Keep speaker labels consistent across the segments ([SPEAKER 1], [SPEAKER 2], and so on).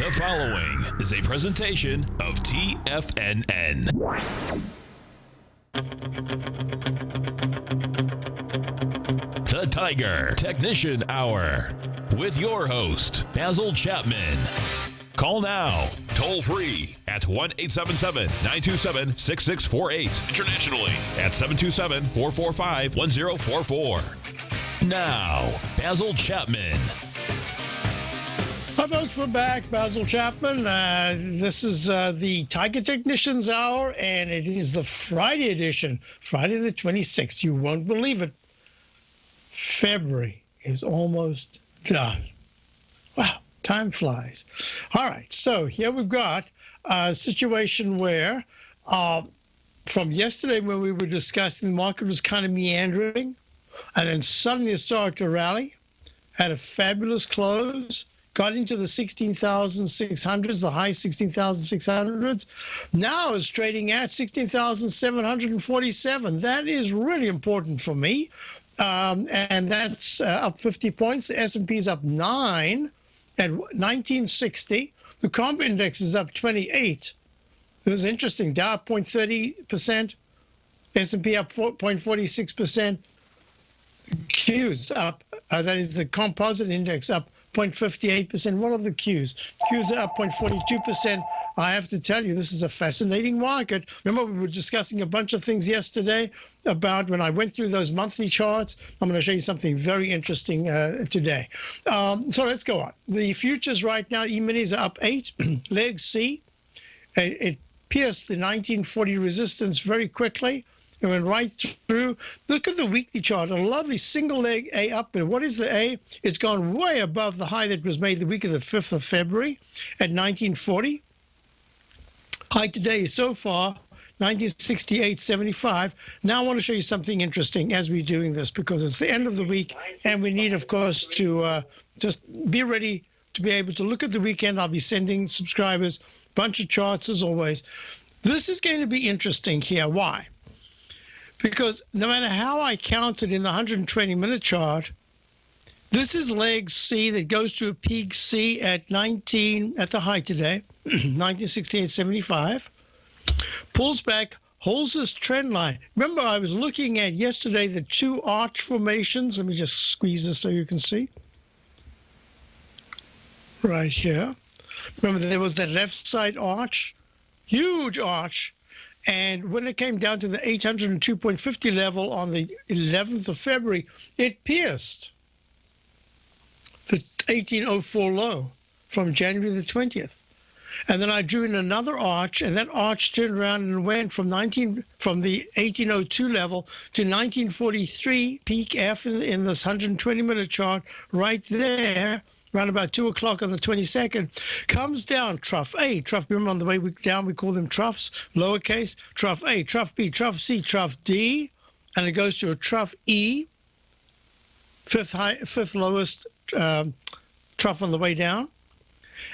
[SPEAKER 1] The following is a presentation of TFNN. The Tiger Technician Hour with your host, Basil Chapman. Call now, toll free at 1-877-927-6648. Internationally at 727-445-1044. Now, Basil Chapman.
[SPEAKER 2] Hi folks, we're back. Basil Chapman. This is the Tiger Technicians Hour, and it is the Friday edition, Friday the 26th. You won't believe it. February is almost done. Wow, time flies. All right, so here we've got a situation where from yesterday when we were discussing, the market was kind of meandering, and then suddenly it started to rally, had a fabulous close, got into the 16,600s, the high 16,600s. Now it's trading at 16,747. That is really important for me. And that's up 50 points. The S&P is up 9 at 1960. The comp index is up 28. It was interesting. Dow up 0.30%. S&P up 0.46%. Q's up. That is the composite index up 0.58%. What are the Qs? Qs are up 0.42%. I have to tell you, this is a fascinating market. Remember, we were discussing a bunch of things yesterday about when I went through those monthly charts. I'm going to show you something very interesting today. So let's go on. The futures right now, E-minis are up 8. Leg C, it pierced the 1940 resistance very quickly. It went right through. Look at the weekly chart, a lovely single leg A up. But what is the A? It's gone way above the high that was made the week of the 5th of February at 1940. High today is so far 1968.75. Now I want to show you something interesting as we're doing this, because it's the end of the week and we need, of course, to just be ready to be able to look at the weekend. I'll be sending subscribers a bunch of charts as always. This is going to be interesting here. Why? Because no matter how I count it in the 120-minute chart, this is leg C that goes to a peak C at the high today, 1968.75, pulls back, holds this trend line. Remember, I was looking at yesterday the two arch formations. Let me just squeeze this so you can see. Right here. Remember, there was that left side arch, huge arch. And when it came down to the 802.50 level on the 11th of February, it pierced the 1804 low from January the 20th. And then I drew in another arch, and that arch turned around and went from the 1802 level to 1943 peak F in this 120-minute chart right there. Around about 2 o'clock on the 22nd, comes down, trough A, trough, remember on the way down we call them troughs, lowercase, trough A, trough B, trough C, trough D, and it goes to a trough E, fifth lowest trough on the way down,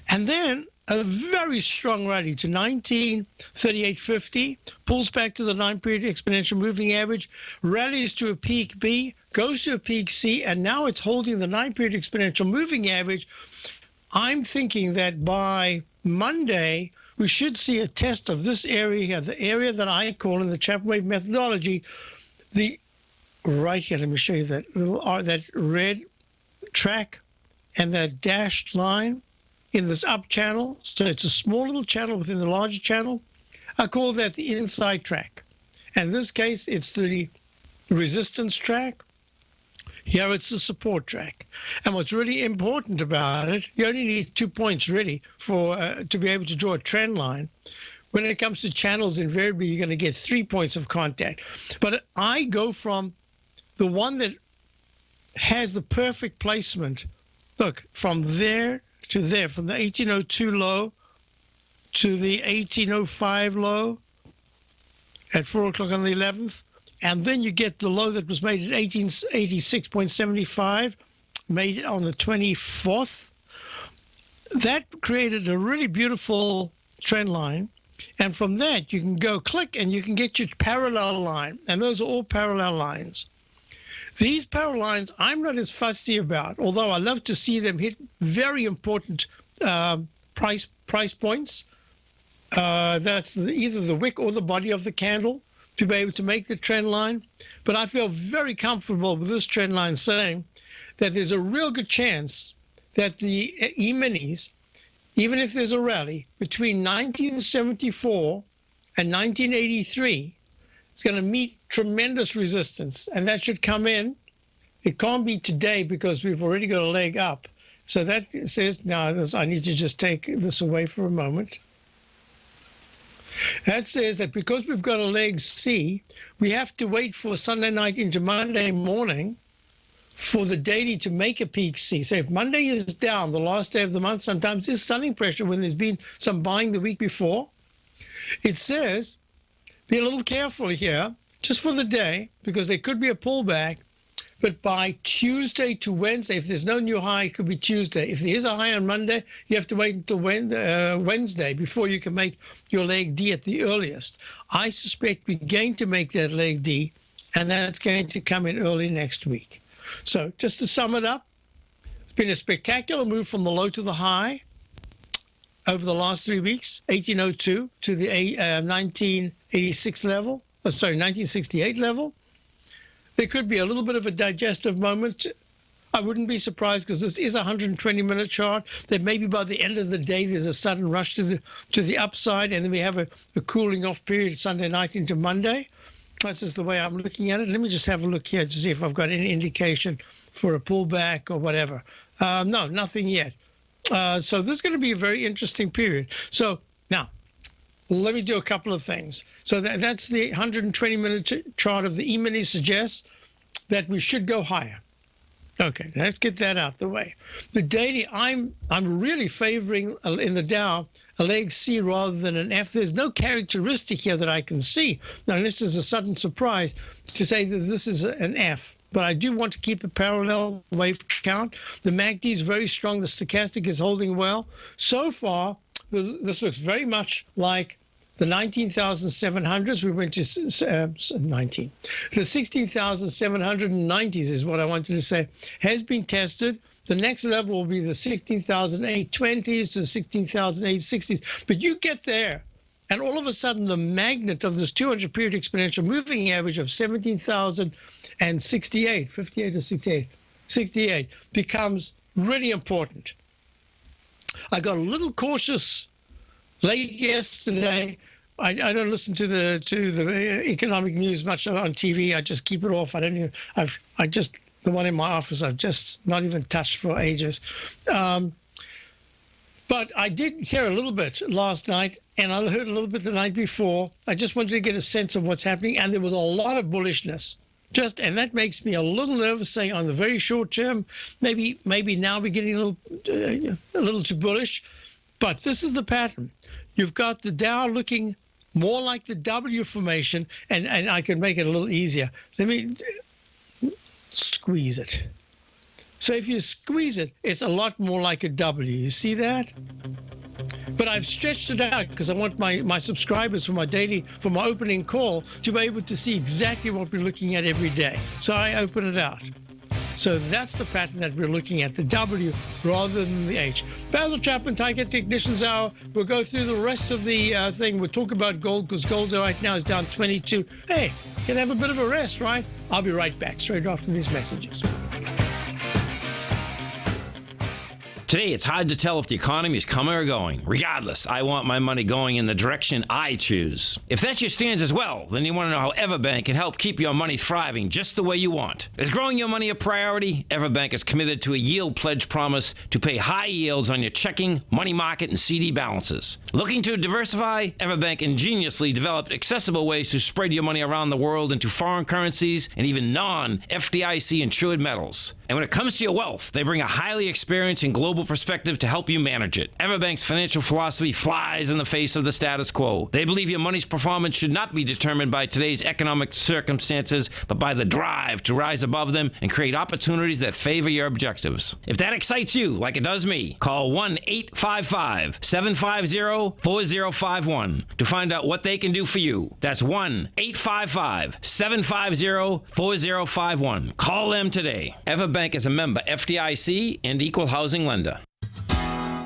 [SPEAKER 2] and then a very strong rally to 1938.50, pulls back to the 9-period exponential moving average, rallies to a peak B, goes to a peak C, and now it's holding the 9-period exponential moving average. I'm thinking that by Monday, we should see a test of this area here, the area that I call in the Chapman wave methodology, right here, let me show you that that red track and that dashed line in this up channel. So it's a small little channel within the larger channel. I call that the inside track. And in this case, it's the resistance track. Here it's the support track. And what's really important about it, you only need 2 points really for to be able to draw a trend line. When it comes to channels, invariably you're going to get 3 points of contact. But I go from the one that has the perfect placement. Look, from there to there, from the 1802 low to the 1805 low at 4 o'clock on the 11th. And then you get the low that was made at 1886.75, made on the 24th. That created a really beautiful trend line. And from that, you can go click and you can get your parallel line. And those are all parallel lines. These parallel lines, I'm not as fussy about, although I love to see them hit very important price points. That's either the wick or the body of the candle to be able to make the trend line. But I feel very comfortable with this trend line saying that there's a real good chance that the E-minis, even if there's a rally between 1974 and 1983, it's going to meet tremendous resistance, and that should come in. It can't be today because we've already got a leg up. So that says, now I need to just take this away for a moment. That says that because we've got a leg C, we have to wait for Sunday night into Monday morning for the daily to make a peak C. So if Monday is down, the last day of the month, sometimes there's selling pressure when there's been some buying the week before. It says, be a little careful here, just for the day, because there could be a pullback. But by Tuesday to Wednesday, if there's no new high, it could be Tuesday. If there is a high on Monday, you have to wait until Wednesday before you can make your leg D at the earliest. I suspect we're going to make that leg D, and that's going to come in early next week. So just to sum it up, it's been a spectacular move from the low to the high over the last 3 weeks, 1802 to the 1986 level, 1968 level. There could be a little bit of a digestive moment. I wouldn't be surprised because this is a 120-minute chart that maybe by the end of the day there's a sudden rush to the upside, and then we have a cooling off period Sunday night into Monday. That's just the way I'm looking at it. Let me just have a look here to see if I've got any indication for a pullback or whatever. No, nothing yet. So this is going to be a very interesting period. So now, let me do a couple of things. So that's the 120-minute chart of the E-mini suggests that we should go higher. Okay, let's get that out the way. The daily, I'm really favoring in the Dow a leg C rather than an F. There's no characteristic here that I can see. Now, this is a sudden surprise to say that this is an F. But I do want to keep a parallel wave count. The MACD is very strong. The stochastic is holding well. So far, this looks very much like the 19,700s. We went to 19. The 16,790s is what I wanted to say, has been tested. The next level will be the 16,820s to the 16,860s. But you get there, and all of a sudden the magnet of this 200-period exponential moving average of 17,068, 58 or 68, 68 becomes really important. I got a little cautious late yesterday. I don't listen to the economic news much on TV. I just keep it off. I don't even. The one in my office I've just not even touched for ages. But I did hear a little bit last night, and I heard a little bit the night before. I just wanted to get a sense of what's happening, and there was a lot of bullishness. And that makes me a little nervous, saying on the very short term, maybe now we're getting a little too bullish. But this is the pattern. You've got the Dow looking more like the W formation, and I can make it a little easier. Let me squeeze it. So if you squeeze it, it's a lot more like a W. You see that? But I've stretched it out because I want my subscribers for my opening call to be able to see exactly what we're looking at every day. So I open it out. So that's the pattern that we're looking at, the W rather than the H. Basil Chapman, Tiger Technicians Hour. We'll go through the rest of the thing. We'll talk about gold because gold right now is down 22. Hey, can have a bit of a rest, right? I'll be right back straight after these messages.
[SPEAKER 3] Today, it's hard to tell if the economy is coming or going. Regardless, I want my money going in the direction I choose. If that's your stance as well, then you want to know how Everbank can help keep your money thriving just the way you want. Is growing your money a priority? Everbank is committed to a yield pledge promise to pay high yields on your checking, money market, and CD balances. Looking to diversify? Everbank ingeniously developed accessible ways to spread your money around the world into foreign currencies and even non-FDIC insured metals. And when it comes to your wealth, they bring a highly experienced and global perspective to help you manage it. Everbank's financial philosophy flies in the face of the status quo. They believe your money's performance should not be determined by today's economic circumstances, but by the drive to rise above them and create opportunities that favor your objectives. If that excites you, like it does me, call 1-855-750-4051 to find out what they can do for you. That's 1-855-750-4051. Call them today. Everbank is a member FDIC and equal housing lender.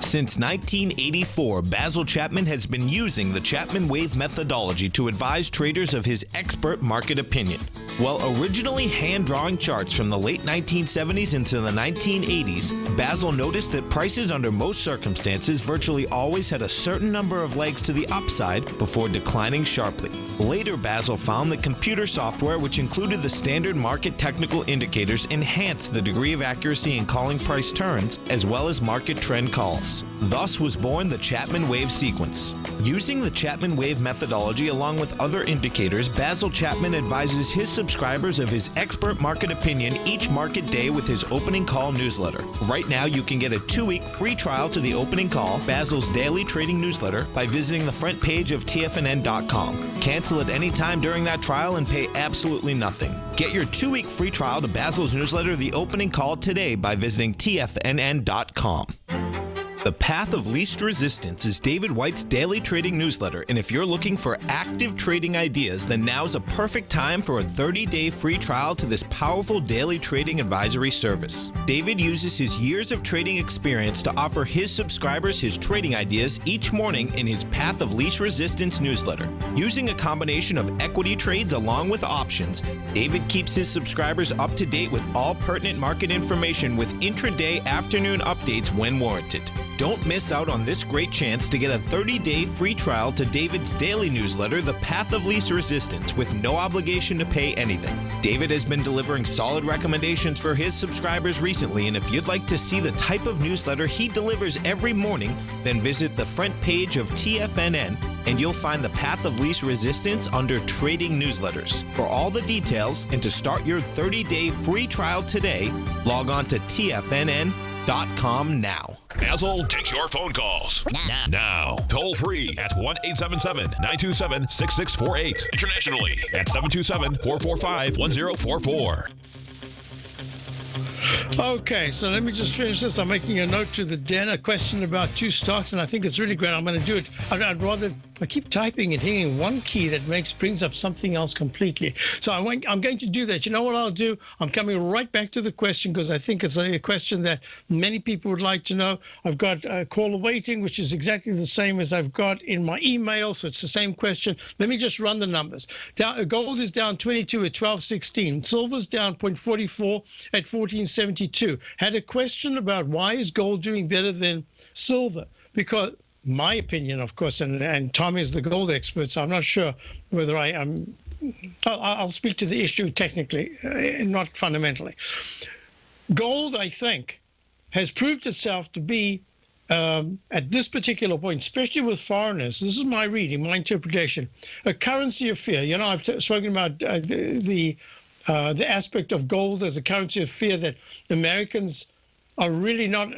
[SPEAKER 4] Since 1984, Basil Chapman has been using the Chapman Wave methodology to advise traders of his expert market opinion. While originally hand-drawing charts from the late 1970s into the 1980s, Basil noticed that prices under most circumstances virtually always had a certain number of legs to the upside before declining sharply. Later, Basil found that computer software, which included the standard market technical indicators, enhanced the degree of accuracy in calling price turns, as well as market trend calls. Thus was born the Chapman Wave sequence. Using the Chapman Wave methodology along with other indicators, Basil Chapman advises his subscribers of his expert market opinion each market day with his opening call newsletter. Right now, you can get a 2-week free trial to the opening call, Basil's daily trading newsletter, by visiting the front page of TFNN.com. Cancel at any time during that trial and pay absolutely nothing. Get your 2-week free trial to Basil's newsletter, The Opening Call, today by visiting TFNN.com. The Path of Least Resistance is David White's daily trading newsletter, and if you're looking for active trading ideas, then now's a perfect time for a 30-day free trial to this powerful daily trading advisory service. David uses his years of trading experience to offer his subscribers his trading ideas each morning in his Path of Least Resistance newsletter. Using a combination of equity trades along with options, David keeps his subscribers up to date with all pertinent market information with intraday afternoon updates when warranted. Don't miss out on this great chance to get a 30-day free trial to David's daily newsletter, The Path of Least Resistance, with no obligation to pay anything. David has been delivering solid recommendations for his subscribers recently, and if you'd like to see the type of newsletter he delivers every morning, then visit the front page of TFNN and you'll find the Path of Least Resistance under Trading Newsletters. For all the details and to start your 30-day free trial today, log on to TFNN.com now.
[SPEAKER 1] Basil takes your phone calls. Now. Toll free at 1-877-927-6648. Internationally at 727-445-1044.
[SPEAKER 2] Okay, so let me just finish this. I'm making a note to the den, a question about 2 stocks, and I think it's really great. I'm going to do it. I'd rather, I keep typing and hitting one key that brings up something else completely. So I'm going to do that. You know what I'll do? I'm coming right back to the question because I think it's a question that many people would like to know. I've got a caller waiting, which is exactly the same as I've got in my email, so it's the same question. Let me just run the numbers. Gold is down 22 at 12.16. Silver's down 0.44 at 14.72. Had a question about why is gold doing better than silver? Because my opinion, of course, and Tom is the gold expert, so I'm not sure whether I am. I'll speak to the issue technically, not fundamentally. Gold, I think, has proved itself to be, at this particular point, especially with foreigners, this is my reading, my interpretation, a currency of fear. You know, I've spoken about the aspect of gold as a currency of fear that Americans are really not,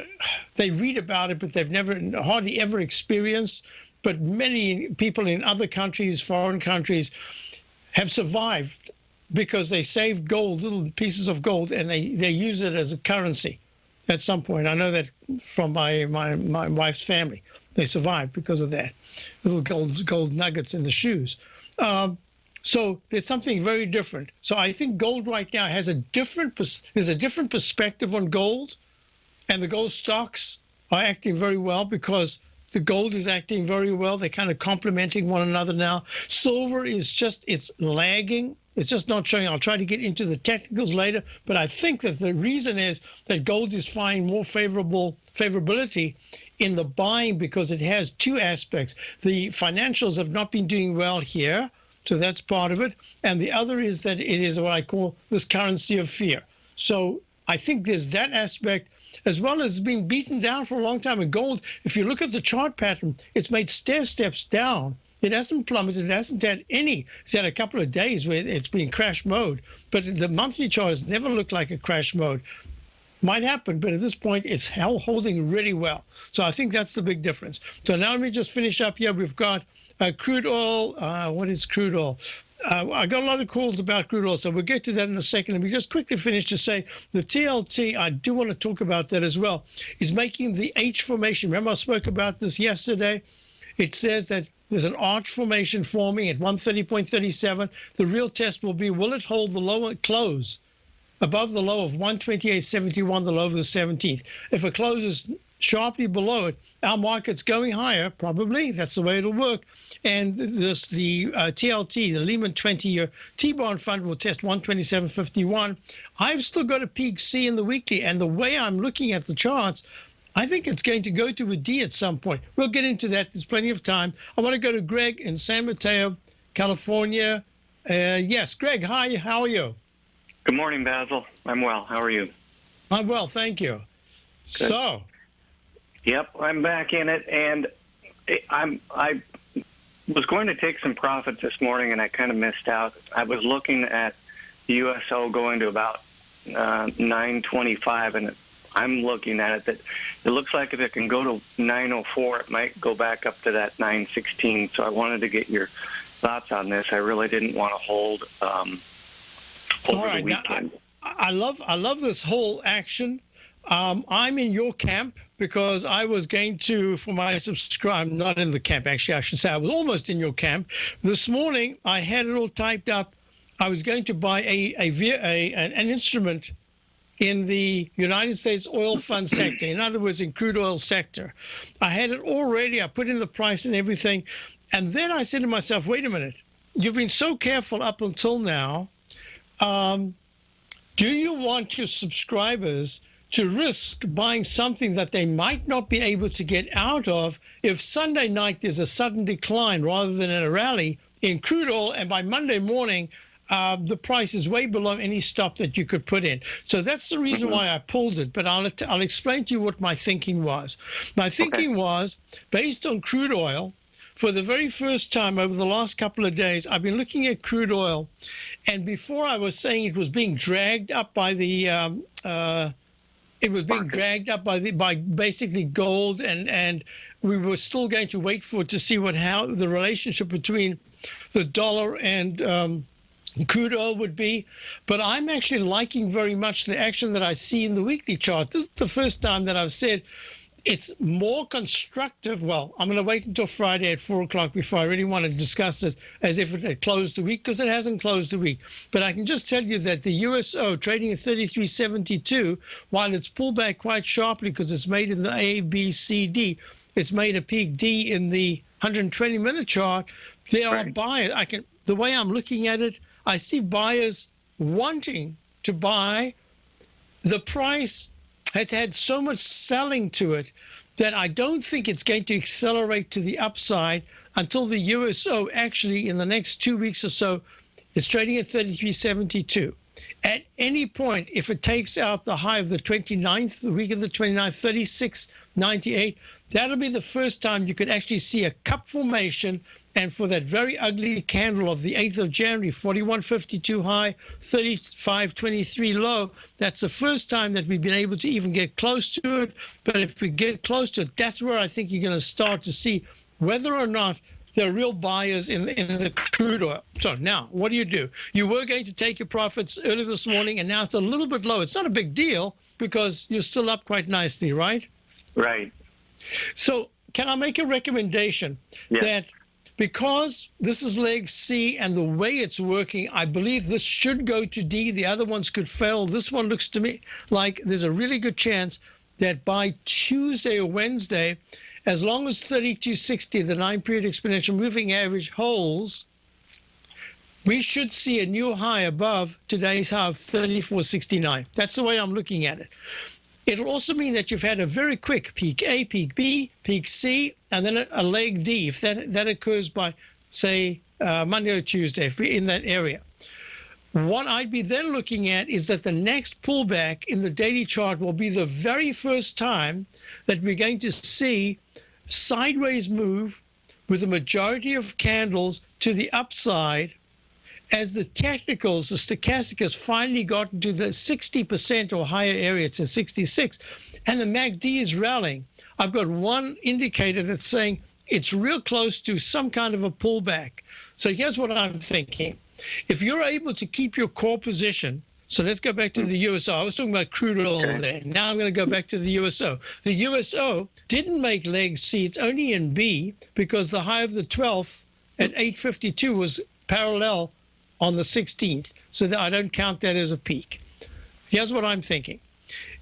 [SPEAKER 2] they read about it, but they've hardly ever experienced. But many people in other countries, foreign countries, have survived because they saved gold, little pieces of gold, and they use it as a currency at some point. I know that from my wife's family. They survived because of that, little gold nuggets in the shoes. So there's something very different. So I think gold right now has there's a different perspective on gold, and the gold stocks are acting very well because the gold is acting very well. They're kind of complementing one another now. Silver is it's lagging. It's just not showing. I'll try to get into the technicals later, but I think that the reason is that gold is finding more favorability in the buying because it has 2 aspects. The financials have not been doing well here, so that's part of it. And the other is that it is what I call this currency of fear. So I think there's that aspect, as well as being beaten down for a long time. In gold, if you look at the chart pattern, it's made stair steps down. It hasn't plummeted. It hasn't had any. It's had a couple of days where it's been crash mode. But the monthly chart has never looked like a crash mode. Might happen, but at this point, it's holding really well. So I think that's the big difference. So now let me just finish up here. We've got crude oil. What is crude oil? I got a lot of calls about crude oil, so we'll get to that in a second. Let me just quickly finish to say the TLT, I do want to talk about that as well, is making the H formation. Remember I spoke about this yesterday? It says that there's an arch formation forming at 130.37. The real test will be, will it hold the lower close above the low of 128.71, the low of the 17th? If it closes sharply below it, our market's going higher, probably. That's the way it'll work. And the TLT, the Lehman 20-year T-bond fund, will test 127.51. I've still got a peak C in the weekly. And the way I'm looking at the charts, I think it's going to go to a D at some point. We'll get into that. There's plenty of time. I want to go to Greg in San Mateo, California. Yes, Greg, hi. How are you?
[SPEAKER 5] Good morning, Basil. I'm well. How are you?
[SPEAKER 2] I'm well, thank you. Good. So.
[SPEAKER 5] Yep, I'm back in it, and I was going to take some profits this morning, and I kind of missed out. I was looking at the USO going to about 925, and I'm looking at it that it looks like if it can go to 904, it might go back up to that 916. So I wanted to get your thoughts on this. I really didn't want to hold over the weekend.
[SPEAKER 2] Now, I love this whole action. I'm in your camp because I was going to, for my subscribe, I'm not in the camp, actually, I should say. I was almost in your camp. This morning, I had it all typed up. I was going to buy an instrument in the United States oil fund sector, in other words, in crude oil sector. I had it already. I put in the price and everything. And then I said to myself, wait a minute, you've been so careful up until now. Do you want your subscribers to risk buying something that they might not be able to get out of if Sunday night there's a sudden decline rather than a rally in crude oil, and by Monday morning, the price is way below any stop that you could put in? So that's the reason why I pulled it, but I'll explain to you what my thinking was. My thinking was, based on crude oil, for the very first time over the last couple of days, I've been looking at crude oil, and before I was saying it was being dragged up by the it was being dragged up by basically gold, and we were still going to wait for to see how the relationship between the dollar and crude oil would be. But I'm actually liking very much the action that I see in the weekly chart. This is the first time that I've said it's more constructive. Well, I'm going to wait until Friday at 4 o'clock before I really want to discuss it as if it had closed the week, because it hasn't closed the week. But I can just tell you that the USO trading at 33.72, while it's pulled back quite sharply because it's made in the A, B, C, D, it's made a peak D in the 120-minute chart. There are buyers. The way I'm looking at it, I see buyers wanting to buy. The price has had so much selling to it that I don't think it's going to accelerate to the upside until the USO actually in the next 2 weeks or so, it's trading at 33.72. At any point, if it takes out the high of the 29th, the week of the 29th, 36.98, that'll be the first time you could actually see a cup formation. And for that very ugly candle of the 8th of January, 41.52 high, 35.23 low, that's the first time that we've been able to even get close to it. But if we get close to it, that's where I think you're going to start to see whether or not there are real buyers in the crude oil. So now, what do? You were going to take your profits early this morning, and now it's a little bit low. It's not a big deal because you're still up quite nicely, right?
[SPEAKER 5] Right.
[SPEAKER 2] So can I make a recommendation that because this is leg C and the way it's working, I believe this should go to D. The other ones could fail. This one looks to me like there's a really good chance that by Tuesday or Wednesday, as long as 32.60, the 9-period exponential moving average, holds, we should see a new high above today's high of 34.69. That's the way I'm looking at it. It'll also mean that you've had a very quick peak A, peak B, peak C, and then a leg D, if that occurs by, say, Monday or Tuesday, if we're in that area. What I'd be then looking at is that the next pullback in the daily chart will be the very first time that we're going to see sideways move with a majority of candles to the upside as the technicals, the stochastic has finally gotten to the 60% or higher area. It's in 66, and the MACD is rallying. I've got one indicator that's saying it's real close to some kind of a pullback. So here's what I'm thinking. If you're able to keep your core position, so let's go back to the USO. I was talking about crude oil there. Now I'm going to go back to the USO. The USO didn't make leg C. It's only in B because the high of the 12th at 8.52 was parallel on the 16th, so that I don't count that as a peak. Here's what I'm thinking.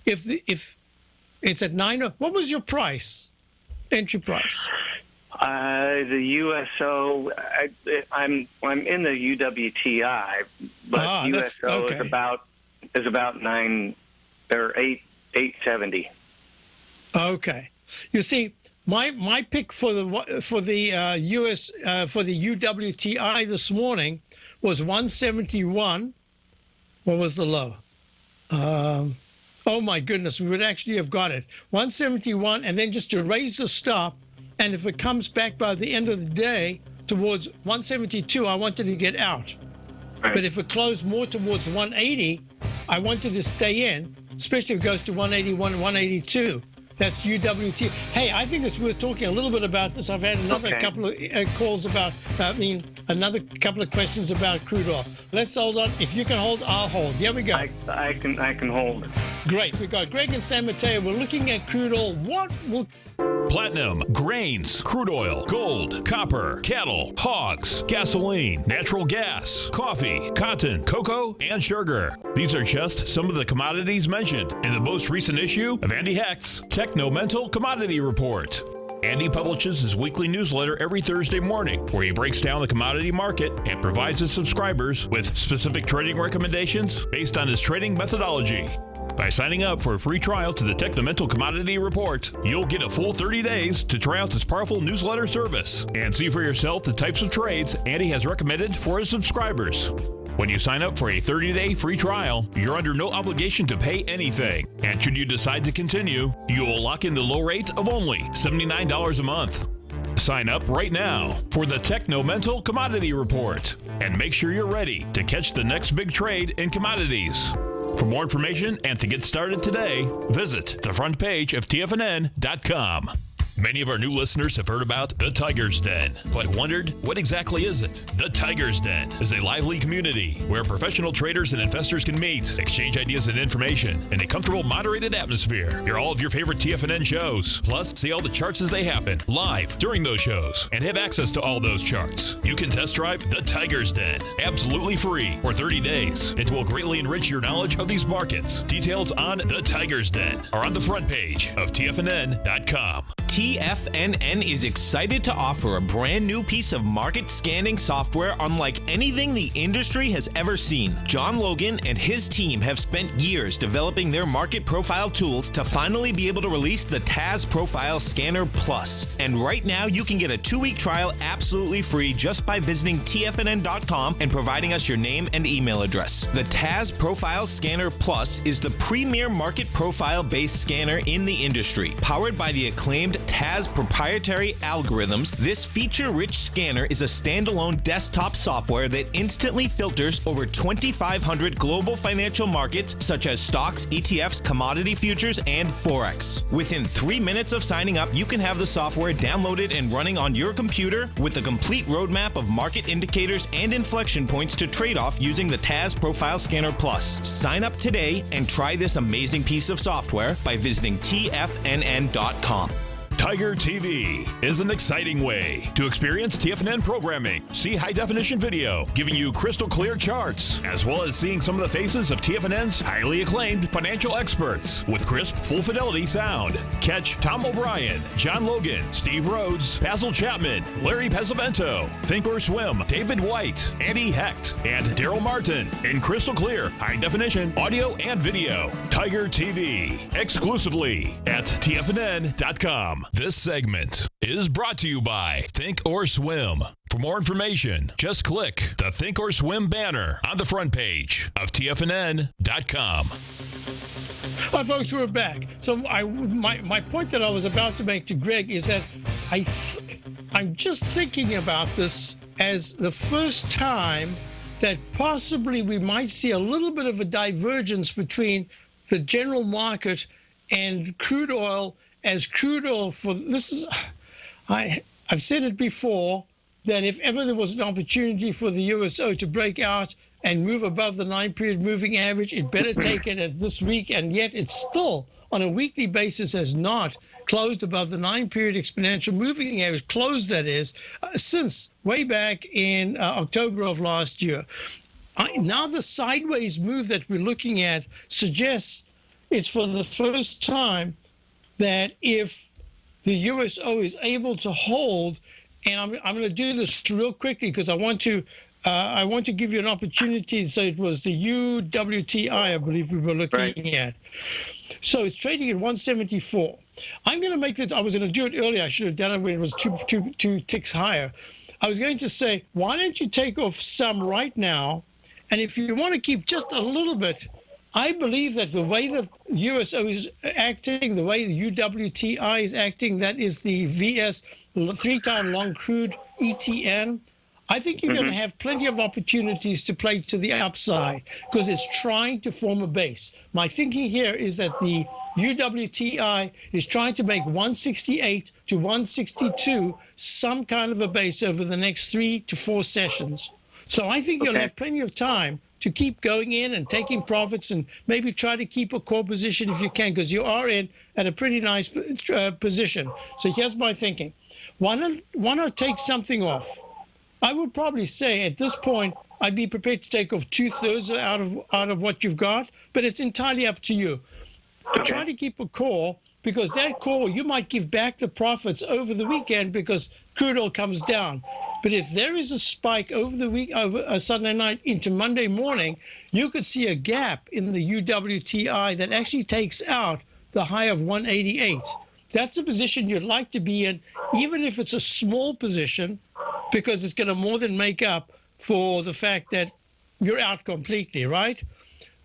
[SPEAKER 2] If It's at 9. What was your price? Entry price?
[SPEAKER 5] The USO, I'm in the UWTI, but USO
[SPEAKER 2] okay.
[SPEAKER 5] is about 9 or 870.
[SPEAKER 2] Okay. You see, my pick for the UWTI this morning was 171. What was the low? Oh my goodness, we would actually have got it 171, and then just to raise the stop. And if it comes back by the end of the day towards 172, I wanted to get out.
[SPEAKER 5] Right.
[SPEAKER 2] But if it closed more towards 180, I wanted to stay in, especially if it goes to 181 and 182. That's UWT. Hey, I think it's worth talking a little bit about this. I've had another couple of calls about, another couple of questions about crude oil. Let's hold on. If you can hold, I'll hold. Here we go.
[SPEAKER 5] I can hold.
[SPEAKER 2] Great. We've got Greg and San Mateo. We're looking at crude oil. What will...
[SPEAKER 1] Platinum, grains, crude oil, gold, copper, cattle, hogs, gasoline, natural gas, coffee, cotton, cocoa, and sugar. These are just some of the commodities mentioned in the most recent issue of Andy Hecht's Techno-Mental Commodity Report. Andy publishes his weekly newsletter every Thursday morning, where he breaks down the commodity market and provides his subscribers with specific trading recommendations based on his trading methodology. By signing up for a free trial to the Techno-Mental Commodity Report, you'll get a full 30 days to try out this powerful newsletter service and see for yourself the types of trades Andy has recommended for his subscribers. When you sign up for a 30-day free trial, you're under no obligation to pay anything. And should you decide to continue, you will lock in the low rate of only $79 a month. Sign up right now for the Techno-Mental Commodity Report and make sure you're ready to catch the next big trade in commodities. For more information and to get started today, visit the front page of TFNN.com. Many of our new listeners have heard about the Tiger's Den, but wondered, what exactly is it? The Tiger's Den is a lively community where professional traders and investors can meet, exchange ideas and information in a comfortable, moderated atmosphere. Hear all of your favorite TFNN shows, plus see all the charts as they happen live during those shows and have access to all those charts. You can test drive the Tiger's Den absolutely free for 30 days. It will greatly enrich your knowledge of these markets. Details on the Tiger's Den are on the front page of TFNN.com.
[SPEAKER 4] TFNN is excited to offer a brand new piece of market scanning software unlike anything the industry has ever seen. John Logan and his team have spent years developing their market profile tools to finally be able to release the TAS Profile Scanner Plus. And right now you can get a 2-week trial absolutely free just by visiting TFNN.com and providing us your name and email address. The TAS Profile Scanner Plus is the premier market profile-based scanner in the industry. Powered by the acclaimed TAS proprietary algorithms, this feature-rich scanner is a standalone desktop software that instantly filters over 2,500 global financial markets such as stocks, ETFs, commodity futures, and Forex. Within 3 minutes of signing up, you can have the software downloaded and running on your computer with a complete roadmap of market indicators and inflection points to trade off using the TAS Profile Scanner Plus. Sign up today and try this amazing piece of software by visiting TFNN.com.
[SPEAKER 1] Tiger TV is an exciting way to experience TFNN programming. See high-definition video, giving you crystal clear charts, as well as seeing some of the faces of TFNN's highly acclaimed financial experts with crisp, full-fidelity sound. Catch Tom O'Brien, John Logan, Steve Rhodes, Basil Chapman, Larry Pesavento, Think or Swim, David White, Andy Hecht, and Daryl Martin in crystal clear, high-definition audio and video. Tiger TV, exclusively at TFNN.com. This segment is brought to you by Think or Swim. For more information, just click the Think or Swim banner on the front page of TFNN.com.
[SPEAKER 2] Hi, folks, we're back. So my point that I was about to make to Greg is that I'm just thinking about this as the first time that possibly we might see a little bit of a divergence between the general market and crude oil. As crude oil I've said it before, that if ever there was an opportunity for the USO to break out and move above the 9-period moving average, it better take it at this week, and yet it's still, on a weekly basis, has not closed above the 9-period exponential moving average, closed that is, since way back in October of last year. Now the sideways move that we're looking at suggests it's for the first time that if the USO is able to hold, and I'm going to do this real quickly because I want to give you an opportunity. So it was the UWTI, I believe we were looking at. So it's trading at 174. I'm going to make this. I was going to do it earlier. I should have done it when it was two ticks higher. I was going to say, why don't you take off some right now? And if you want to keep just a little bit, I believe that the way the USO is acting, the way the UWTI is acting, that is the VS 3-time long crude ETN. I think you're going to have plenty of opportunities to play to the upside because it's trying to form a base. My thinking here is that the UWTI is trying to make 168 to 162 some kind of a base over the next 3 to 4 sessions. So I think you'll have plenty of time to keep going in and taking profits and maybe try to keep a core position if you can, because you are in at a pretty nice position. So here's my thinking. Why not take something off? I would probably say at this point, I'd be prepared to take off 2/3 out of what you've got, but it's entirely up to you. Try to keep a core, because that core, you might give back the profits over the weekend because crude oil comes down. But if there is a spike over the week, over a Sunday night into Monday morning, you could see a gap in the UWTI that actually takes out the high of 188. That's a position you'd like to be in, even if it's a small position, because it's going to more than make up for the fact that you're out completely, right?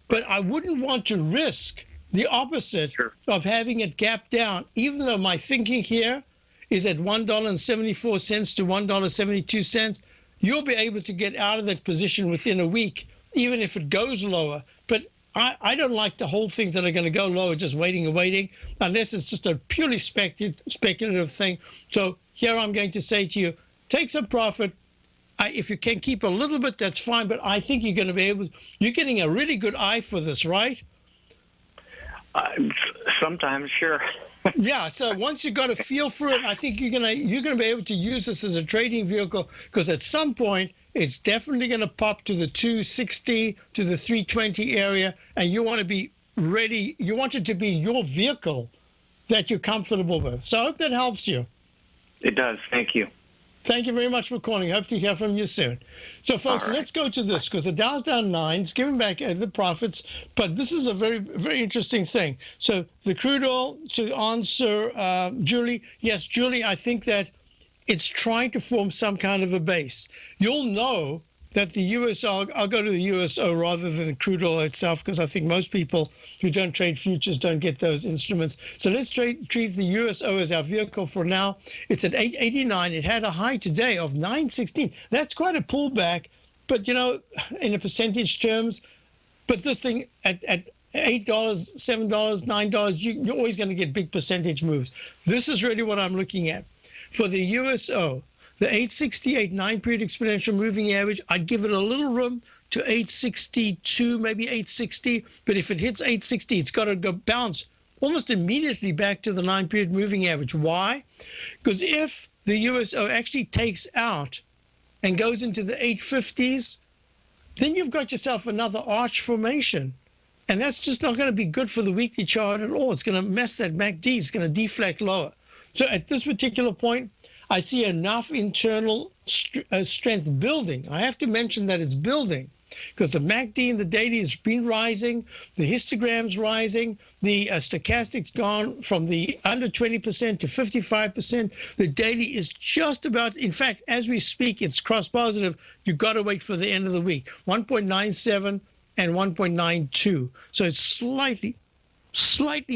[SPEAKER 2] But I wouldn't want to risk the opposite of having it gap down, even though my thinking here is at $1.74 to $1.72. You'll be able to get out of that position within a week, even if it goes lower. But I don't like to hold things that are going to go lower just waiting and waiting, unless it's just a purely speculative thing. So here I'm going to say to you, take some profit. If you can keep a little bit, that's fine. But I think you're going to be able. You're getting a really good eye for this, right?
[SPEAKER 5] Sometimes, sure.
[SPEAKER 2] Yeah. So once you got a feel for it, I think you're gonna be able to use this as a trading vehicle, because at some point it's definitely going to pop to the 260 to the 320 area, and you want to be ready. You want it to be your vehicle that you're comfortable with. So I hope that helps you.
[SPEAKER 5] It does. Thank you.
[SPEAKER 2] Thank you very much for calling. Hope to hear from you soon. So, folks, let's go to this, because the Dow's down 9. It's giving back the profits, but this is a very, very interesting thing. So the crude oil, to answer Julie, yes, Julie, I think that it's trying to form some kind of a base. You'll know that the USO, I'll go to the USO rather than the crude oil itself, because I think most people who don't trade futures don't get those instruments. So let's treat the USO as our vehicle for now. It's at 889. It had a high today of 916. That's quite a pullback, but, you know, in a percentage terms, but this thing at $8, $7, $9, you're always going to get big percentage moves. This is really what I'm looking at. For the USO, the 868 9-period exponential moving average, I'd give it a little room to 862, maybe 860. But if it hits 860, it's got to go bounce almost immediately back to the 9-period moving average. Why? Because if the USO actually takes out and goes into the 850s, then you've got yourself another arch formation. And that's just not going to be good for the weekly chart at all. It's going to mess that MACD. It's going to deflect lower. So at this particular point, I see enough internal strength building. I have to mention that it's building, because the MACD and the daily has been rising, the histogram's rising, the stochastic's gone from the under 20% to 55%. The daily is just about, in fact, as we speak, it's cross positive. You've got to wait for the end of the week, 1.97 and 1.92. So it's slightly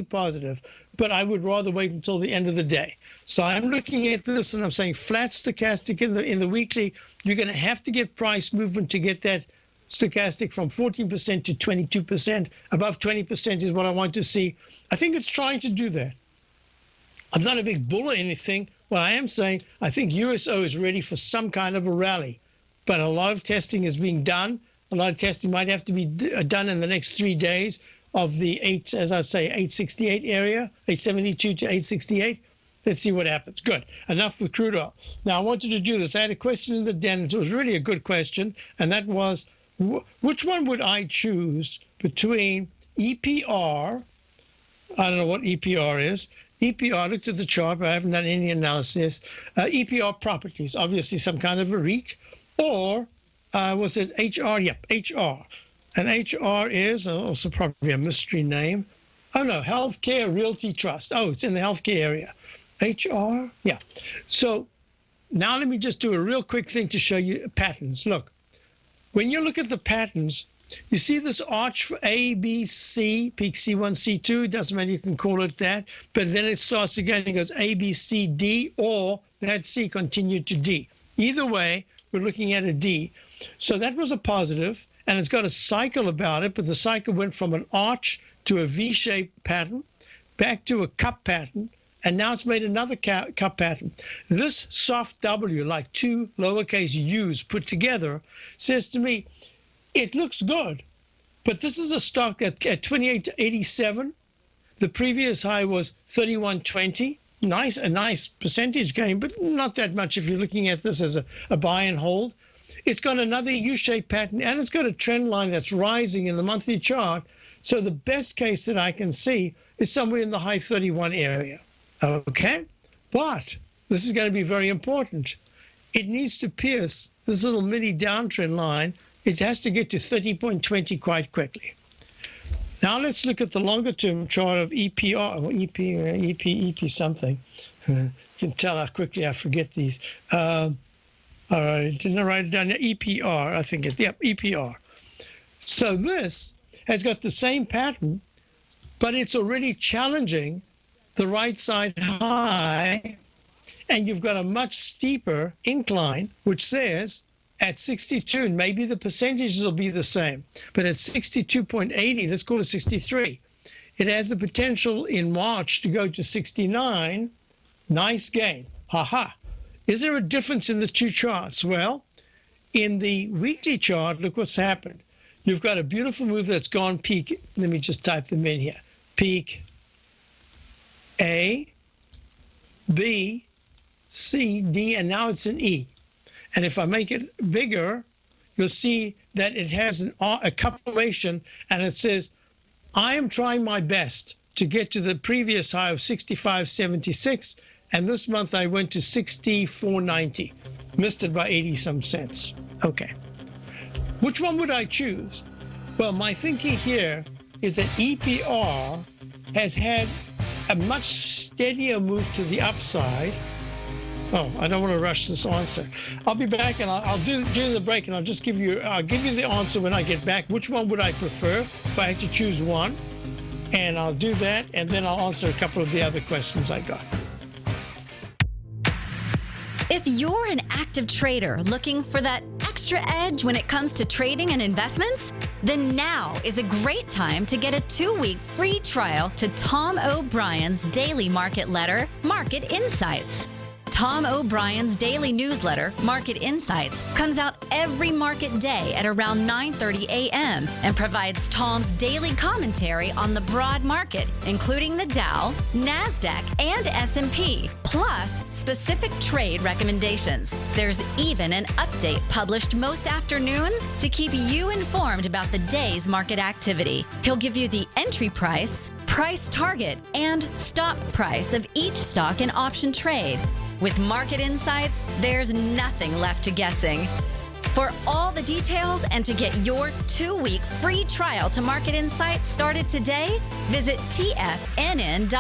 [SPEAKER 2] positive, but I would rather wait until the end of the day. So I'm looking at this and I'm saying flat stochastic in the weekly. You're going to have to get price movement to get that stochastic from 14% to 22%. Above 20% is what I want to see. I think it's trying to do that. I'm not a big bull or anything. What I am saying, I think USO is ready for some kind of a rally, but a lot of testing is being done. A lot of testing might have to be done in the next 3 days of the 868 area, 872 to 868. Let's see what happens. Good. Enough with crude oil. Now, I wanted to do this. I had a question in the den. It was really a good question, and that was, which one would I choose between EPR, I don't know what EPR is, EPR, I looked at the chart, but I haven't done any analysis. EPR properties, obviously some kind of a REIT, or was it HR? Yep, HR. And HR is also probably a mystery name. Oh, no, Healthcare Realty Trust. Oh, it's in the healthcare area. HR? Yeah. So now let me just do a real quick thing to show you patterns. Look, when you look at the patterns, you see this arch for A, B, C, peak C1, C2. It doesn't matter, you can call it that. But then it starts again. It goes A, B, C, D, or that C continued to D. Either way, we're looking at a D. So that was a positive, and it's got a cycle about it, but the cycle went from an arch to a V-shaped pattern, back to a cup pattern, and now it's made another cup pattern. This soft W, like two lowercase u's put together, says to me, it looks good, but this is a stock that at 28.87, the previous high was 31.20. A nice percentage gain, but not that much if you're looking at this as a buy and hold. It's got another U-shaped pattern, and it's got a trend line that's rising in the monthly chart. So the best case that I can see is somewhere in the high 31 area. Okay? But this is going to be very important. It needs to pierce this little mini downtrend line. It has to get to 30.20 quite quickly. Now let's look at the longer term chart of EPR, or EP something. You can tell how quickly I forget these. All right, didn't I write it down? EPR, I think it's, yep, EPR. So this has got the same pattern, but it's already challenging the right side high, and you've got a much steeper incline, which says at 62, and maybe the percentages will be the same, but at 62.80, let's call it 63. It has the potential in March to go to 69. Nice gain. Ha. Is there a difference in the two charts? Well, in the weekly chart, look what's happened. You've got a beautiful move that's gone peak. Let me just type them in here. Peak A, B, C, D, and now it's an E. And if I make it bigger, you'll see that it has a cup formation, and it says, I am trying my best to get to the previous high of 65.76, and this month I went to 64.90. Missed it by 80 some cents. Okay. Which one would I choose? Well, my thinking here is that EPR has had a much steadier move to the upside. Oh, I don't want to rush this answer. I'll be back, and I'll do during the break, and I'll give you the answer when I get back. Which one would I prefer if I had to choose one? And I'll do that, and then I'll answer a couple of the other questions I got.
[SPEAKER 6] If you're an active trader looking for that extra edge when it comes to trading and investments, then now is a great time to get a 2-week free trial to Tom O'Brien's daily market letter, Market Insights. Tom O'Brien's daily newsletter, Market Insights, comes out every market day at around 9:30 a.m. and provides Tom's daily commentary on the broad market, including the Dow, NASDAQ, and S&P, plus specific trade recommendations. There's even an update published most afternoons to keep you informed about the day's market activity. He'll give you the entry price, price target, and stop price of each stock and option trade. With Market Insights, there's nothing left to guessing. For all the details and to get your 2-week free trial to Market Insights started today, visit TFNN.com.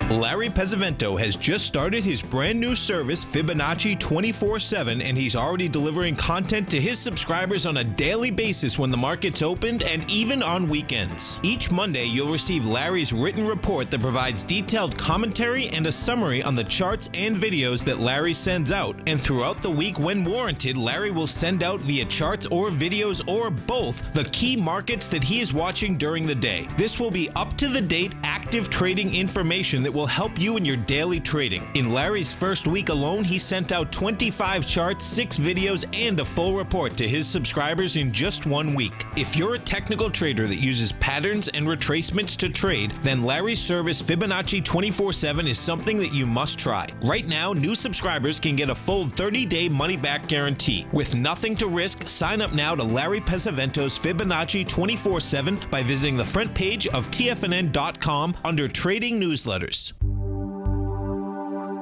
[SPEAKER 4] Larry Pesavento has just started his brand new service, Fibonacci 24/7, and he's already delivering content to his subscribers on a daily basis when the market's opened and even on weekends. Each Monday, you'll receive Larry's written report that provides detailed commentary and a summary on the charts and videos that Larry sends out. And throughout the week, when warranted, Larry will send out via charts or videos or both the key markets that he is watching during the day. This will be up-to-the-date, accurate active trading information that will help you in your daily trading. In Larry's first week alone, he sent out 25 charts, 6 videos, and a full report to his subscribers in just 1 week. If you're a technical trader that uses patterns and retracements to trade, then Larry's service Fibonacci 24/7 is something that you must try. Right now, new subscribers can get a full 30-day money-back guarantee. With nothing to risk, sign up now to Larry Pesavento's Fibonacci 24/7 by visiting the front page of TFNN.com under Trading Newsletters.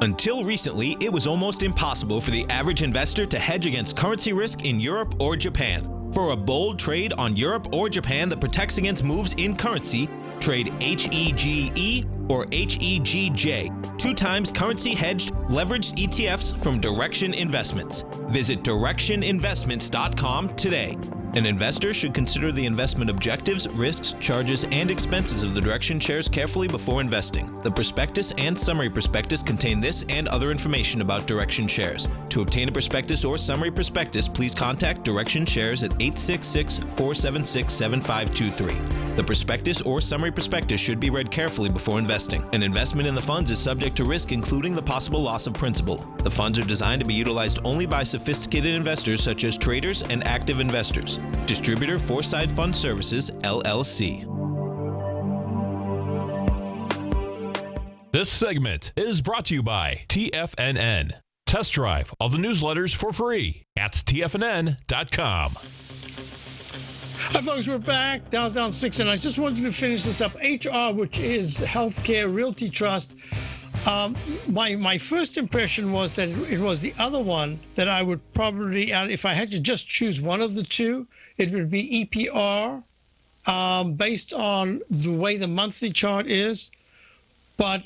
[SPEAKER 4] Until recently, it was almost impossible for the average investor to hedge against currency risk in Europe or Japan. For a bold trade on Europe or Japan that protects against moves in currency, trade HEGE or HEGJ, 2 times currency hedged leveraged ETFs from Direction Investments. Visit directioninvestments.com today. An investor should consider the investment objectives, risks, charges, and expenses of the Direction shares carefully before investing. The prospectus and summary prospectus contain this and other information about Direction shares. To obtain a prospectus or summary prospectus, please contact Direction shares at 866-476-7523. The prospectus or summary prospectus should be read carefully before investing. An investment in the funds is subject to risk, including the possible loss of principal. The funds are designed to be utilized only by sophisticated investors such as traders and active investors. Distributor Foreside Fund Services, LLC.
[SPEAKER 1] This segment is brought to you by TFNN. Test drive all the newsletters for free at TFNN.com.
[SPEAKER 2] Hi, folks. We're back. Dow's down 6, and I just wanted to finish this up. HR, which is Healthcare Realty Trust. My first impression was that it was the other one that I would probably, if I had to just choose one of the two, it would be EPR, based on the way the monthly chart is. But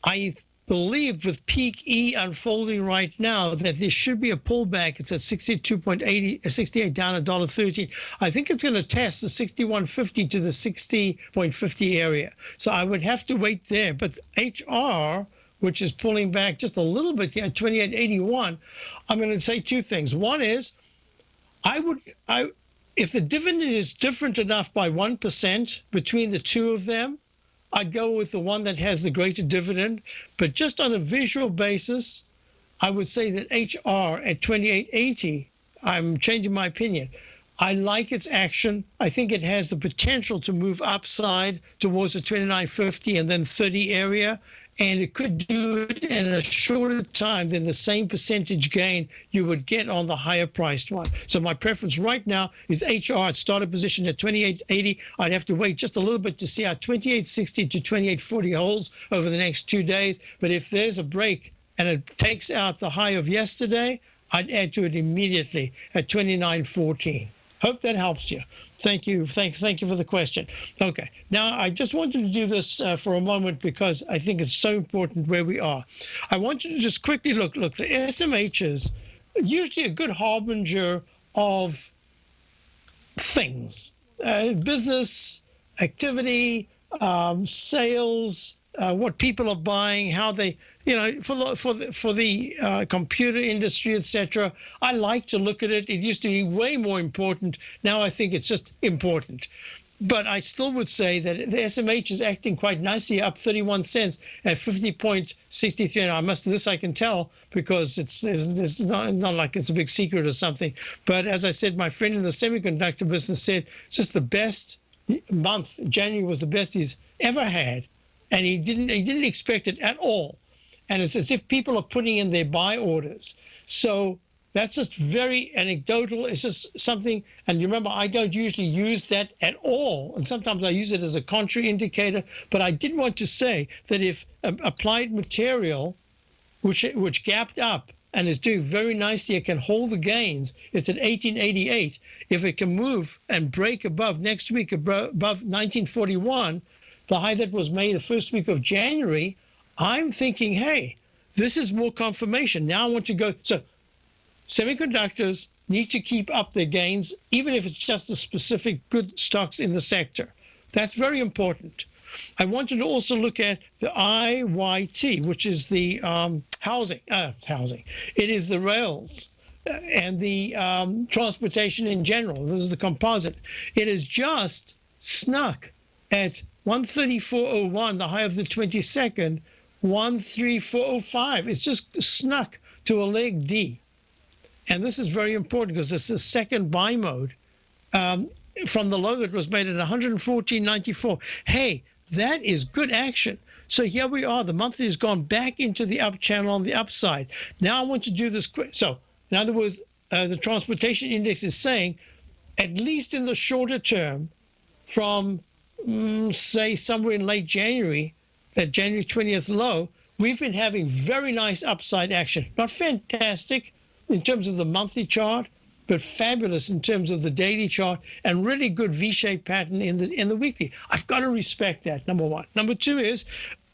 [SPEAKER 2] I believe with peak E unfolding right now that there should be a pullback. It's at 62.80, 68 down $1.13. I think it's going to test the 61.50 to the 60.50 area. So I would have to wait there. But HR, which is pulling back just a little bit here at 28.81, I'm going to say 2 things. One is, if the dividend is different enough by 1% between the two of them, I'd go with the one that has the greater dividend. But just on a visual basis, I would say that HR at 28.80, I'm changing my opinion. I like its action. I think it has the potential to move upside towards the 29.50 and then 30 area. And it could do it in a shorter time than the same percentage gain you would get on the higher priced one. So my preference right now is HR at starter position at 28.80. I'd have to wait just a little bit to see how 28.60 to 28.40 holds over the next 2 days. But if there's a break and it takes out the high of yesterday, I'd add to it immediately at 29.14. Hope that helps you. Thank you. Thank you for the question. Okay. Now, I just wanted to do this for a moment because I think it's so important where we are. I want you to just quickly look. Look, the SMHs are usually a good harbinger of things, business activity, sales, what people are buying, how they, for the computer industry, etc. I like to look at it. It used to be way more important. Now I think it's just important. But I still would say that the SMH is acting quite nicely, up 31 cents at 50.63. Now, I can tell because it's not like it's a big secret or something. But as I said, my friend in the semiconductor business said it's just the best month. January was the best he's ever had. And he didn't expect it at all. And it's as if people are putting in their buy orders. So that's just very anecdotal. It's just something, and you remember, I don't usually use that at all. And sometimes I use it as a contraindicator. But I did want to say that if Applied Material, which gapped up and is doing very nicely, it can hold the gains. It's at 1888. If it can move and break above next week, above 1941, the high that was made the first week of January, I'm thinking, hey, this is more confirmation. Now I want to go. So semiconductors need to keep up their gains, even if it's just the specific good stocks in the sector. That's very important. I wanted to also look at the IYT, which is the housing. It is the rails and the transportation in general. This is the composite. It is just snuck at 134.01, the high of the 22nd, 134.05. It's just snuck to a leg D. And this is very important because it's the second buy mode from the low that was made at 114.94. Hey, that is good action. So here we are. The monthly has gone back into the up channel on the upside. Now I want to do this quick. So in other words, the transportation index is saying, at least in the shorter term, from say somewhere in late January, that January 20th low, we've been having very nice upside action. Not fantastic in terms of the monthly chart, but fabulous in terms of the daily chart, and really good V-shaped pattern in the weekly. I've got to respect that, number one. Number two is,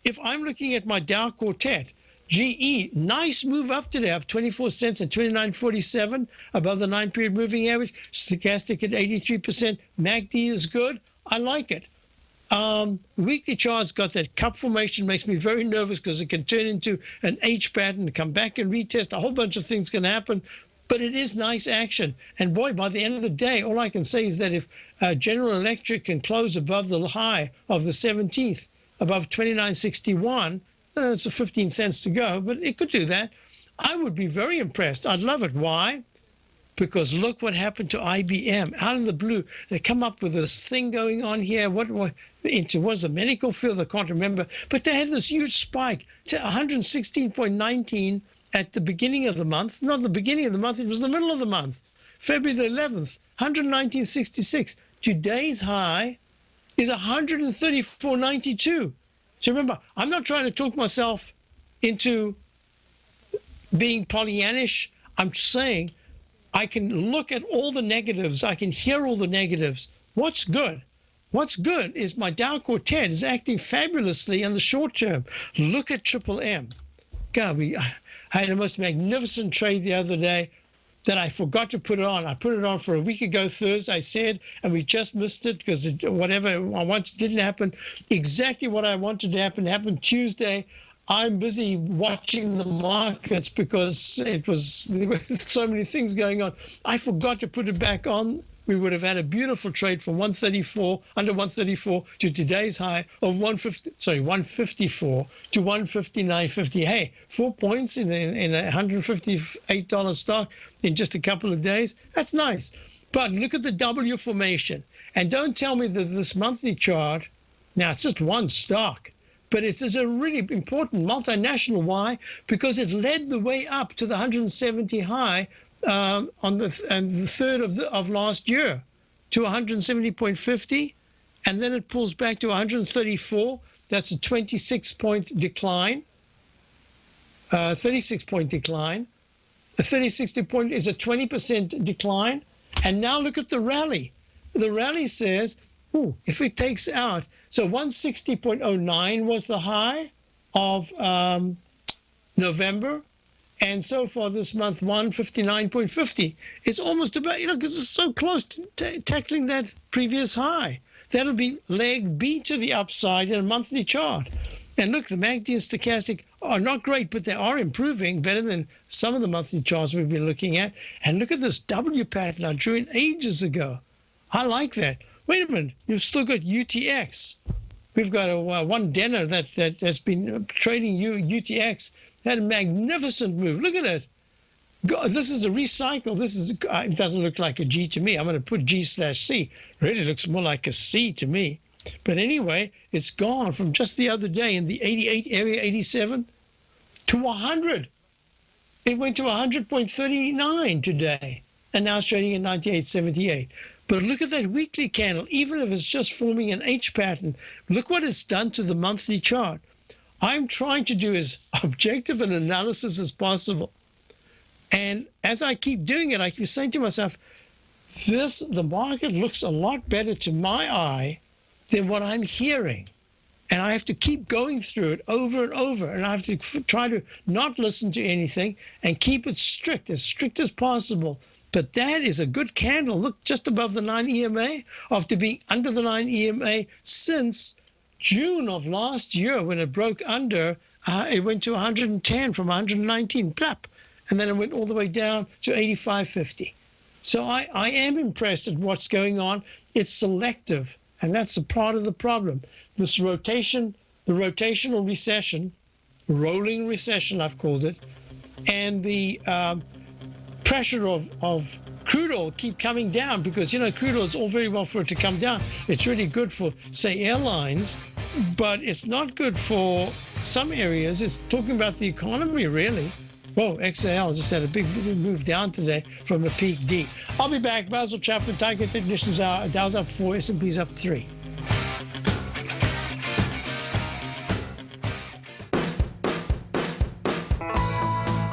[SPEAKER 2] if I'm looking at my Dow Quartet, GE, nice move up today, up 24 cents at 29.47, above the 9-period moving average. Stochastic at 83%. MACD is good. I like it. Weekly chart's got that cup formation, makes me very nervous because it can turn into an H pattern, come back and retest. A whole bunch of things can happen, but it is nice action. And boy, by the end of the day, all I can say is that if General Electric can close above the high of the 17th, above 29.61, it's 15 cents to go, but it could do that. I would be very impressed. I'd love it. Why? Because look what happened to IBM. Out of the blue, they come up with this thing going on here. What was the medical field? I can't remember. But they had this huge spike to 116.19 at the beginning of the month. Not the beginning of the month, it was the middle of the month. February the 11th, 119.66. Today's high is 134.92. So remember, I'm not trying to talk myself into being Pollyannish. I'm saying I can look at all the negatives. I can hear all the negatives. What's good? What's good is my Dow Quartet is acting fabulously in the short term. Look at Triple M. God, I had a most magnificent trade the other day that I forgot to put it on. I put it on for a week ago Thursday, I said, and we just missed it because whatever I wanted didn't happen. Exactly what I wanted to happen happened Tuesday. I'm busy watching the markets because there were so many things going on. I forgot to put it back on. We would have had a beautiful trade from 134, under 134 to today's high of 154 to 159.50. Hey, 4 points in a $158 stock in just a couple of days. That's nice. But look at the W formation. And don't tell me that this monthly chart, now it's just one stock, but it is a really important multinational. Why? Because it led the way up to the 170 high on the 3rd of last year to 170.50, and then it pulls back to 134. That's a 26-point decline, 36-point decline. A 36-point is a 20% decline. And now look at the rally. The rally says, if it takes out, so 160.09 was the high of November. And so far this month, 159.50. It's almost about, because it's so close to tackling that previous high. That'll be leg B to the upside in a monthly chart. And look, the MACD and stochastic are not great, but they are improving, better than some of the monthly charts we've been looking at. And look at this W pattern I drew in ages ago. I like that. Wait a minute, you've still got UTX. We've got a one Denner that has been trading UTX. Had a magnificent move. Look at it. God, this is a recycle. It doesn't look like a G to me. I'm going to put G/C. Really looks more like a C to me. But anyway, it's gone from just the other day in the 88 area, 87, to 100. It went to 100.39 today, and now it's trading at 98.78. But look at that weekly candle. Even if it's just forming an H pattern, look what it's done to the monthly chart. I'm trying to do as objective an analysis as possible. And as I keep doing it, I keep saying to myself, the market looks a lot better to my eye than what I'm hearing. And I have to keep going through it over and over. And I have to try to not listen to anything and keep it strict as possible. But that is a good candle. Look, just above the 9 EMA, after being under the 9 EMA since June of last year, when it broke under, it went to 110 from 119, plap. And then it went all the way down to 85.50. So I am impressed at what's going on. It's selective. And that's a part of the problem. This rotation, the rotational recession, rolling recession, I've called it, and the pressure of crude oil keep coming down because, crude oil is all very well for it to come down. It's really good for, say, airlines, but it's not good for some areas. It's talking about the economy, really. Whoa, XAL just had a big move down today from a peak D. I'll be back. Basil Chapman, Tiger Technicians Hour. Dow's up 4, S&P's up 3.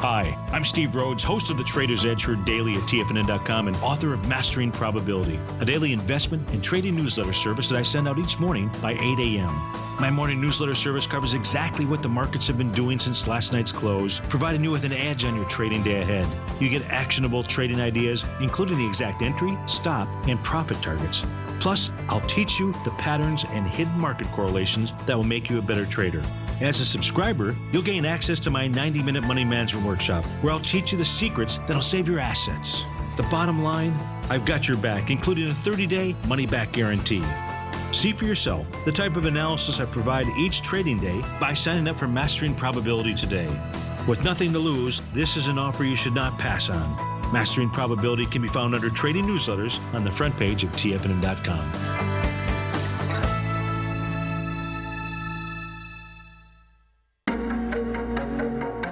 [SPEAKER 7] Hi, I'm Steve Rhodes, host of the Trader's Edge heard daily at TFNN.com and author of Mastering Probability, a daily investment and trading newsletter service that I send out each morning by 8 a.m. My morning newsletter service covers exactly what the markets have been doing since last night's close, providing you with an edge on your trading day ahead. You get actionable trading ideas, including the exact entry, stop, and profit targets. Plus, I'll teach you the patterns and hidden market correlations that will make you a better trader. As a subscriber, you'll gain access to my 90-minute money management workshop, where I'll teach you the secrets that'll save your assets. The bottom line, I've got your back, including a 30-day money-back guarantee. See for yourself the type of analysis I provide each trading day by signing up for Mastering Probability today. With nothing to lose, this is an offer you should not pass on. Mastering Probability can be found under Trading Newsletters on the front page of TFNN.com.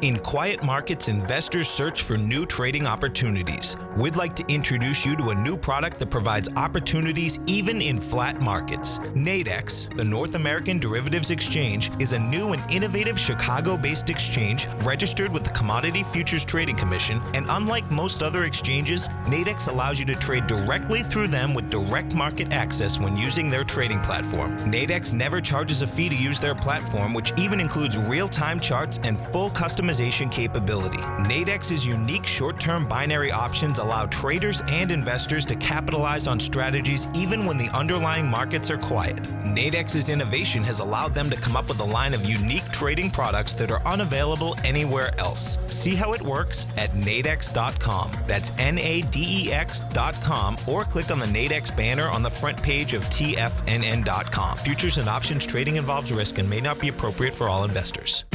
[SPEAKER 4] In quiet markets, investors search for new trading opportunities. We'd like to introduce you to a new product that provides opportunities even in flat markets. Nadex, the North American Derivatives Exchange, is a new and innovative Chicago-based exchange registered with the Commodity Futures Trading Commission, and unlike most other exchanges, Nadex allows you to trade directly through them with direct market access when using their trading platform. Nadex never charges a fee to use their platform, which even includes real-time charts and full customization capability. Nadex's unique short-term binary options allow traders and investors to capitalize on strategies even when the underlying markets are quiet. Nadex's innovation has allowed them to come up with a line of unique trading products that are unavailable anywhere else. See how it works at nadex.com. That's NADEX.com, or click on the Nadex banner on the front page of TFNN.com. Futures and options trading involves risk and may not be appropriate for all investors.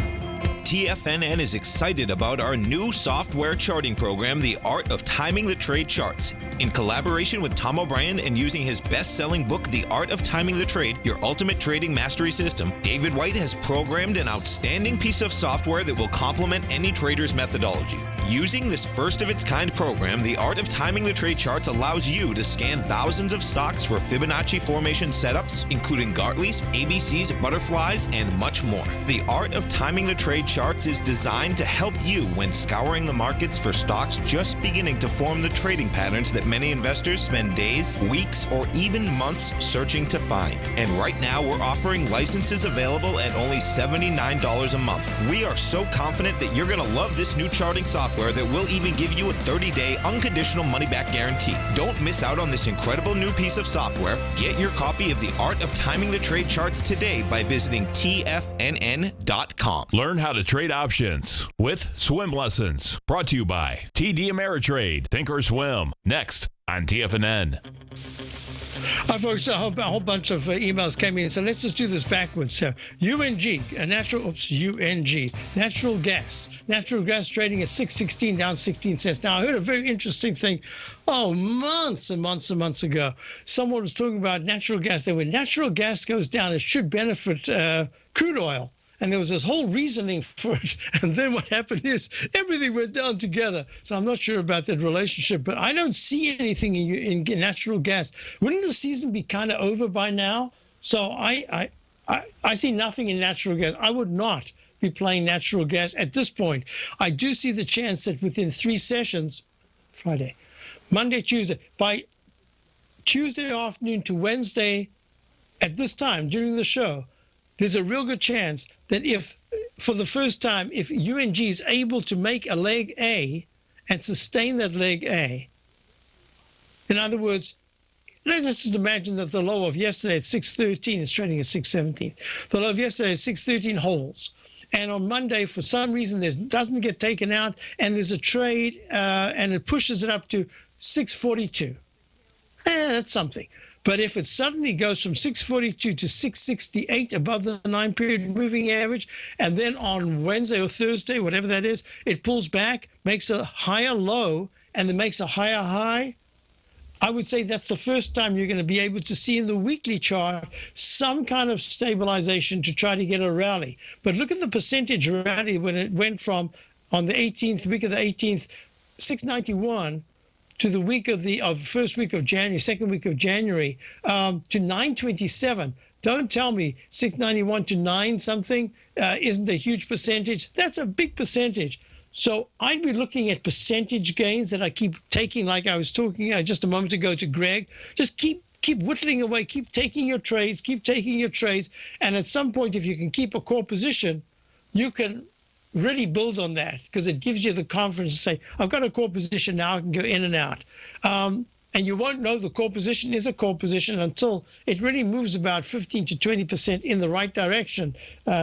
[SPEAKER 4] TFNN is excited about our new software charting program, The Art of Timing the Trade Charts. In collaboration with Tom O'Brien and using his best-selling book, The Art of Timing the Trade, Your Ultimate Trading Mastery System, David White has programmed an outstanding piece of software that will complement any trader's methodology. Using this first-of-its-kind program, The Art of Timing the Trade Charts allows you to scan thousands of stocks for Fibonacci formation setups, including Gartley's, ABC's, butterflies, and much more. The Art of Timing the Trade Charts is designed to help you when scouring the markets for stocks just beginning to form the trading patterns that many investors spend days, weeks, or even months searching to find. And right now, we're offering licenses available at only $79 a month. We are so confident that you're going to love this new charting software that will even give you a 30-day unconditional money-back guarantee. Don't miss out on this incredible new piece of software. Get your copy of The Art of Timing the Trade Charts today by visiting TFNN.com.
[SPEAKER 1] Learn how to trade options with swim lessons. Brought to you by TD Ameritrade. Think or swim. Next on TFNN.
[SPEAKER 2] Folks, a whole bunch of emails came in, so let's just do this backwards. So, UNG, natural gas. Natural gas trading at 6.16, down 16 cents. Now, I heard a very interesting thing, months and months and months ago. Someone was talking about natural gas. That when natural gas goes down, it should benefit crude oil. And there was this whole reasoning for it. And then what happened is everything went down together. So I'm not sure about that relationship, but I don't see anything in natural gas. Wouldn't the season be kind of over by now? So I see nothing in natural gas. I would not be playing natural gas at this point. I do see the chance that within 3 sessions, Friday, Monday, Tuesday, by Tuesday afternoon to Wednesday at this time during the show, there's a real good chance that if, for the first time, if UNG is able to make a leg A and sustain that leg A, in other words, let's just imagine that the low of yesterday at 6.13 is trading at 6.17. The low of yesterday at 6.13 holds. And on Monday, for some reason, it doesn't get taken out, and there's a trade, and it pushes it up to 6.42. That's something. But if it suddenly goes from 642 to 668 above the 9-period moving average, and then on Wednesday or Thursday, whatever that is, it pulls back, makes a higher low, and then makes a higher high, I would say that's the first time you're going to be able to see in the weekly chart some kind of stabilization to try to get a rally. But look at the percentage rally when it went from, on the 18th, week of the 18th, 691, to the week of the first week of January, second week of January, to 927. Don't tell me 691 to 9 something isn't a huge percentage. That's a big percentage. So I'd be looking at percentage gains that I keep taking, like I was talking just a moment ago to Greg. Just keep whittling away, keep taking your trades, and at some point, if you can keep a core position, you can really build on that, because it gives you the confidence to say, I've got a core position now, I can go in and out. And you won't know the core position is a core position until it really moves about 15 to 20% in the right direction.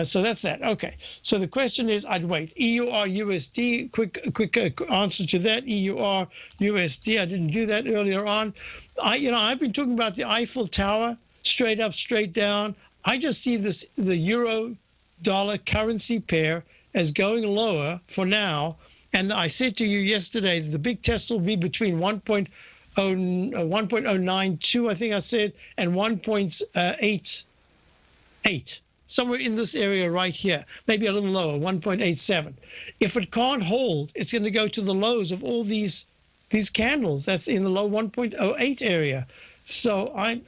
[SPEAKER 2] So that's that. Okay. So the question is, I'd wait. EUR USD, quick answer to that. EUR USD, I didn't do that earlier on. I've been talking about the Eiffel Tower, straight up, straight down. I just see the euro dollar currency pair as going lower for now. And I said to you yesterday, the big test will be between 1.092, I think I said, and 1.88, somewhere in this area right here, maybe a little lower, 1.87. If it can't hold, it's going to go to the lows of all these candles. That's in the low 1.08 area. So I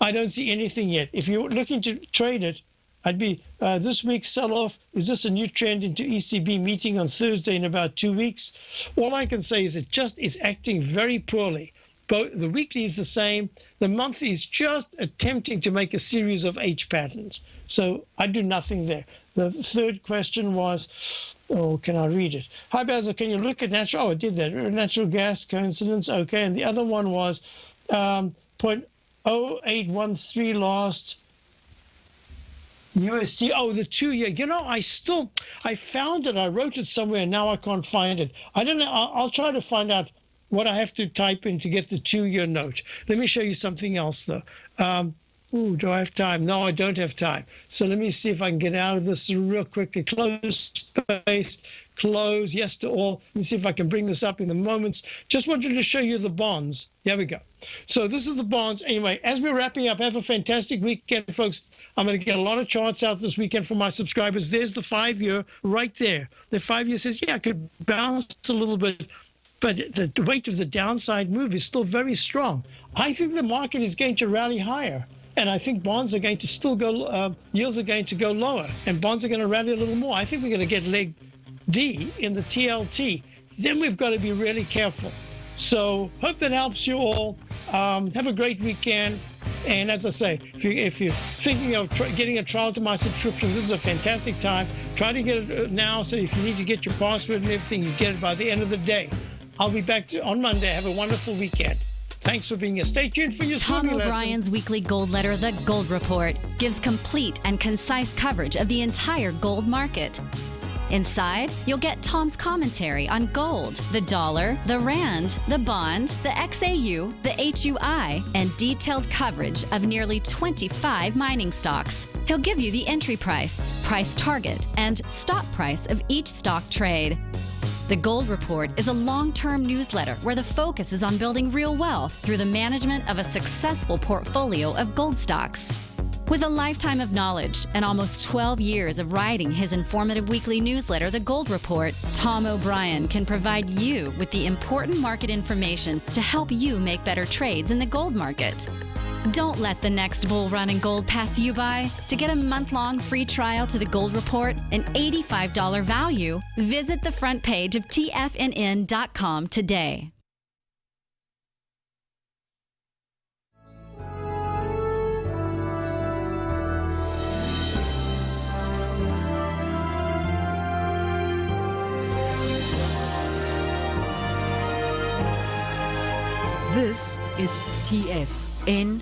[SPEAKER 2] don't see anything yet. If you're looking to trade it, I'd be this week's sell-off. Is this a new trend into ECB meeting on Thursday in about 2 weeks? All I can say is it just is acting very poorly. Both the weekly is the same. The monthly is just attempting to make a series of H patterns. So I do nothing there. The third question was, can I read it? Hi, Basil, can you look at natural? Oh, I did that. Natural gas, coincidence. Okay. And the other one was 0.0813 last USD. Oh, the 2-year. I found it. I wrote it somewhere. And now I can't find it. I don't know. I'll try to find out what I have to type in to get the 2-year note. Let me show you something else, though. Do I have time? No, I don't have time. So let me see if I can get out of this real quickly. Close space, close, yes to all. Let me see if I can bring this up in the moments. Just wanted to show you the bonds. There we go. So this is the bonds. Anyway, as we're wrapping up, have a fantastic weekend, folks. I'm going to get a lot of charts out this weekend for my subscribers. There's the 5-year right there. The 5-year says, yeah, I could bounce a little bit, but the weight of the downside move is still very strong. I think the market is going to rally higher. And I think bonds are going to still go, yields are going to go lower, and bonds are going to rally a little more. I think we're going to get leg D in the TLT. Then we've got to be really careful. So hope that helps you all. Have a great weekend. And as I say, if you're thinking of getting a trial to my subscription, this is a fantastic time. Try to get it now. So if you need to get your password and everything, you get it by the end of the day. I'll be back on Monday. Have a wonderful weekend. Thanks for being here. Stay tuned for your
[SPEAKER 6] Tom
[SPEAKER 2] swimming lesson.
[SPEAKER 6] O'Brien's weekly gold letter, The Gold Report, gives complete and concise coverage of the entire gold market. Inside, you'll get Tom's commentary on gold, the dollar, the rand, the bond, the XAU, the HUI, and detailed coverage of nearly 25 mining stocks. He'll give you the entry price, price target, and stop price of each stock trade. The Gold Report is a long-term newsletter where the focus is on building real wealth through the management of a successful portfolio of gold stocks. With a lifetime of knowledge and almost 12 years of writing his informative weekly newsletter, The Gold Report, Tom O'Brien can provide you with the important market information to help you make better trades in the gold market. Don't let the next bull run in gold pass you by. To get a month-long free trial to The Gold Report, an $85 value, visit the front page of TFNN.com today.
[SPEAKER 8] This is TFNN,